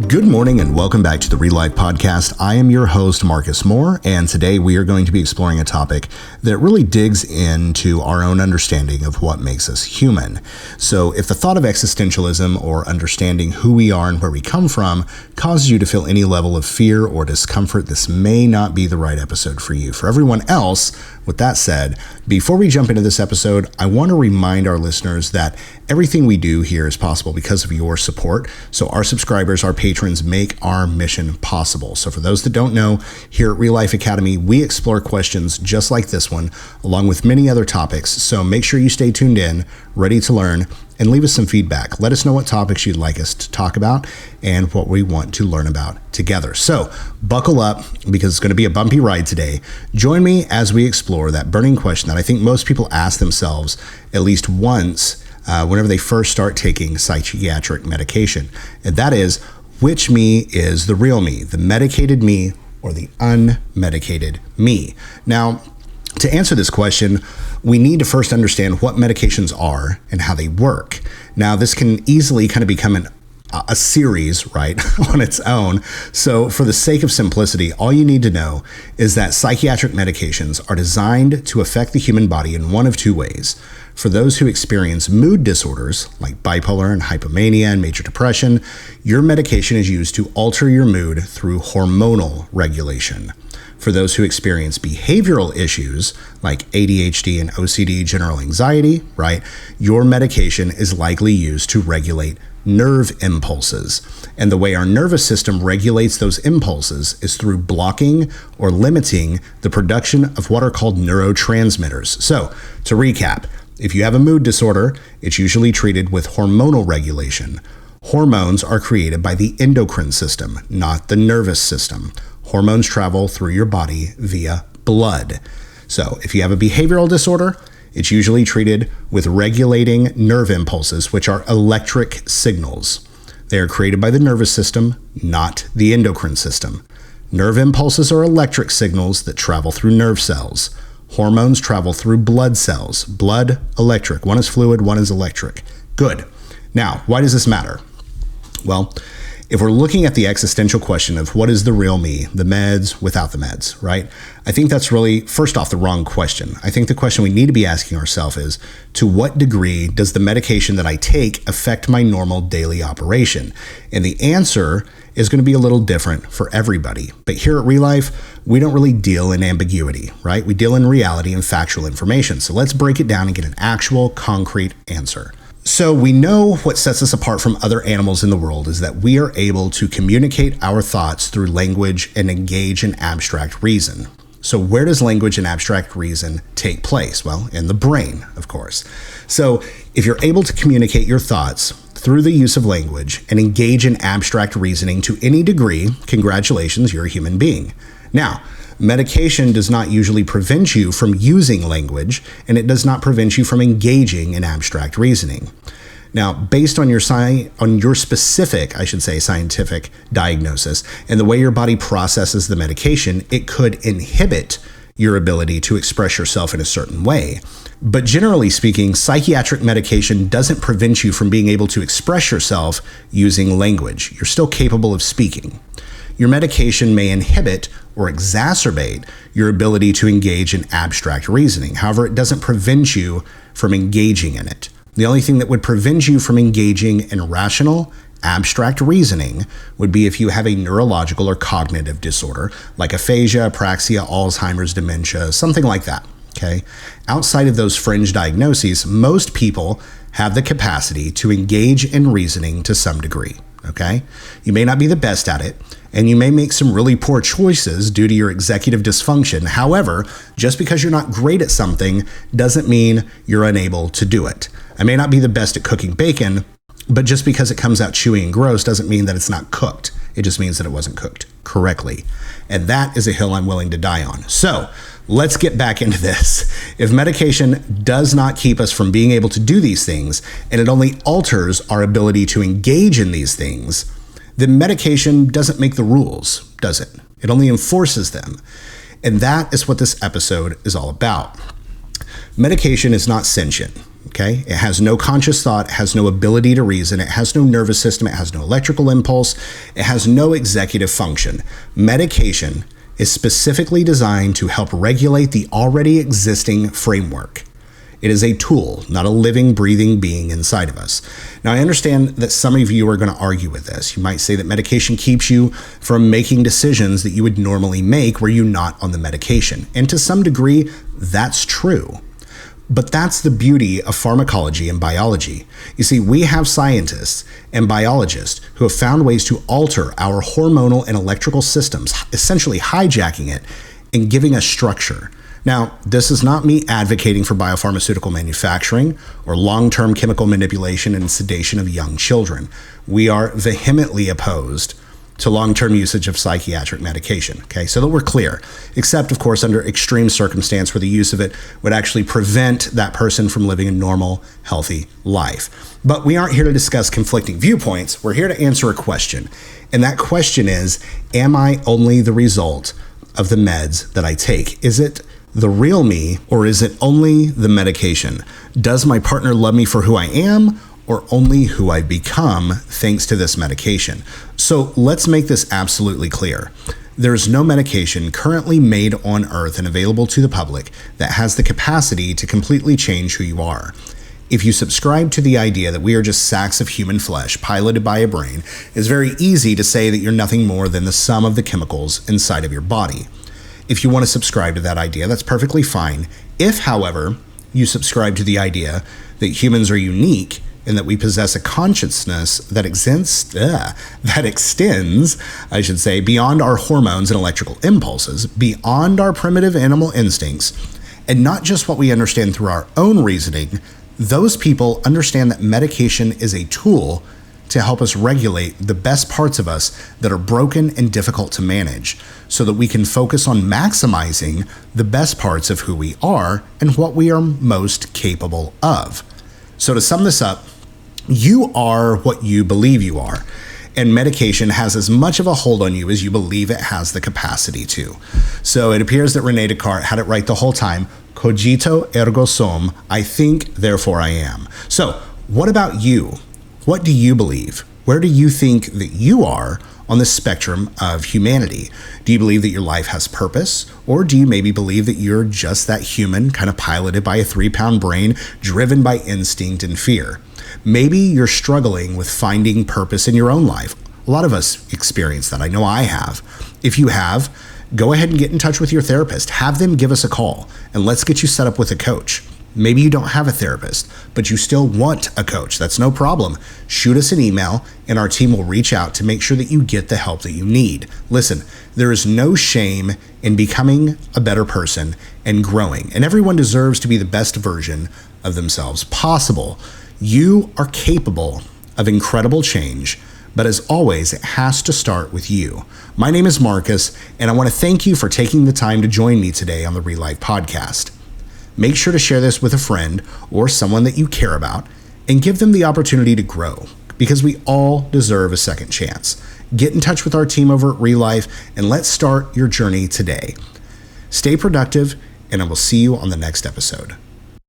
Good morning and welcome back to the Relife Podcast. I am your host, Marcus Moore, and today we are going to be exploring a topic that really digs into our own understanding of what makes us human. So if the thought of existentialism or understanding who we are and where we come from causes you to feel any level of fear or discomfort, this may not be the right episode for you. For everyone else, with that said, before we jump into this episode, I want to remind our listeners that everything we do here is possible because of your support. So our subscribers, our patrons make our mission possible. So for those that don't know, here at Relife Academy, we explore questions just like this one, along with many other topics. So make sure you stay tuned in, ready to learn, and leave us some feedback. Let us know what topics you'd like us to talk about and what we want to learn about together. So buckle up because it's going to be a bumpy ride today. Join me as we explore that burning question that I think most people ask themselves at least once whenever they first start taking psychiatric medication. And that is, which me is the real me, the medicated me or the unmedicated me? Now, to answer this question, we need to first understand what medications are and how they work. Now, this can easily kind of become a series, right, on its own. So for the sake of simplicity, all you need to know is that psychiatric medications are designed to affect the human body in one of two ways. For those who experience mood disorders like bipolar and hypomania and major depression, your medication is used to alter your mood through hormonal regulation. For those who experience behavioral issues like ADHD and OCD, general anxiety, right, your medication is likely used to regulate nerve impulses. And the way our nervous system regulates those impulses is through blocking or limiting the production of what are called neurotransmitters. So, to recap, if you have a mood disorder, it's usually treated with hormonal regulation. Hormones are created by the endocrine system, not the nervous system. Hormones travel through your body via blood. So if you have a behavioral disorder, it's usually treated with regulating nerve impulses, which are electric signals. They are created by the nervous system, not the endocrine system. Nerve impulses are electric signals that travel through nerve cells. Hormones travel through blood cells. Blood, electric. One is fluid, one is electric. Good. Now, why does this matter? Well, if we're looking at the existential question of what is the real me, the meds without the meds, right? I think that's really, first off, the wrong question. I think the question we need to be asking ourselves is, to what degree does the medication that I take affect my normal daily operation? And the answer is going to be a little different for everybody. But here at Relife, we don't really deal in ambiguity, right? We deal in reality and factual information. So let's break it down and get an actual concrete answer. So we know what sets us apart from other animals in the world is that we are able to communicate our thoughts through language and engage in abstract reason. So where does language and abstract reason take place? Well, in the brain, of course. So if you're able to communicate your thoughts through the use of language and engage in abstract reasoning to any degree, congratulations, you're a human being. Now, medication does not usually prevent you from using language, and it does not prevent you from engaging in abstract reasoning. Now, based on your specific, scientific diagnosis and the way your body processes the medication, it could inhibit your ability to express yourself in a certain way. But generally speaking, psychiatric medication doesn't prevent you from being able to express yourself using language. You're still capable of speaking. Your medication may inhibit or exacerbate your ability to engage in abstract reasoning. However, it doesn't prevent you from engaging in it. The only thing that would prevent you from engaging in rational, abstract reasoning would be if you have a neurological or cognitive disorder, like aphasia, apraxia, Alzheimer's, dementia, something like that. Okay. Outside of those fringe diagnoses, most people have the capacity to engage in reasoning to some degree. Okay. You may not be the best at it, and you may make some really poor choices due to your executive dysfunction. However, just because you're not great at something doesn't mean you're unable to do it. I may not be the best at cooking bacon, but just because it comes out chewy and gross doesn't mean that it's not cooked. It just means that it wasn't cooked correctly. And that is a hill I'm willing to die on. So let's get back into this. If medication does not keep us from being able to do these things, and it only alters our ability to engage in these things, then medication doesn't make the rules, does it? It only enforces them. And that is what this episode is all about. Medication is not sentient. Okay? It has no conscious thought, it has no ability to reason, it has no nervous system, it has no electrical impulse, it has no executive function. Medication is specifically designed to help regulate the already existing framework. It is a tool, not a living, breathing being inside of us. Now, I understand that some of you are going to argue with this. You might say that medication keeps you from making decisions that you would normally make were you not on the medication. And to some degree, that's true. But that's the beauty of pharmacology and biology. You see, we have scientists and biologists who have found ways to alter our hormonal and electrical systems, essentially hijacking it and giving us structure. Now, this is not me advocating for biopharmaceutical manufacturing or long-term chemical manipulation and sedation of young children. We are vehemently opposed to long-term usage of psychiatric medication, okay? So that we're clear, except, of course, under extreme circumstance where the use of it would actually prevent that person from living a normal, healthy life. But we aren't here to discuss conflicting viewpoints. We're here to answer a question. And that question is, am I only the result of the meds that I take? Is it the real me, or is it only the medication? Does my partner love me for who I am, or only who I've become thanks to this medication? So let's make this absolutely clear. There's no medication currently made on Earth and available to the public that has the capacity to completely change who you are. If you subscribe to the idea that we are just sacks of human flesh piloted by a brain, it's very easy to say that you're nothing more than the sum of the chemicals inside of your body. If you want to subscribe to that idea, that's perfectly fine. If, however, you subscribe to the idea that humans are unique and that we possess a consciousness that extends, I should say, beyond our hormones and electrical impulses, beyond our primitive animal instincts, and not just what we understand through our own reasoning, those people understand that medication is a tool to help us regulate the best parts of us that are broken and difficult to manage, so that we can focus on maximizing the best parts of who we are and what we are most capable of. So to sum this up, you are what you believe you are, and medication has as much of a hold on you as you believe it has the capacity to. So it appears that Rene Descartes had it right the whole time. Cogito ergo sum, I think, therefore I am. So what about you? What do you believe? Where do you think that you are on the spectrum of humanity? Do you believe that your life has purpose? Or do you maybe believe that you're just that human, kind of piloted by a 3-pound brain, driven by instinct and fear? Maybe you're struggling with finding purpose in your own life. A lot of us experience that. I know I have. If you have, go ahead and get in touch with your therapist. Have them give us a call, and let's get you set up with a coach. Maybe you don't have a therapist, but you still want a coach. That's no problem. Shoot us an email, and our team will reach out to make sure that you get the help that you need. Listen, there is no shame in becoming a better person and growing, and everyone deserves to be the best version of themselves possible. You are capable of incredible change, but as always, it has to start with you. My name is Marcus, and I want to thank you for taking the time to join me today on the Relife Podcast. Make sure to share this with a friend or someone that you care about and give them the opportunity to grow, because we all deserve a second chance. Get in touch with our team over at Relife and let's start your journey today. Stay productive, and I will see you on the next episode.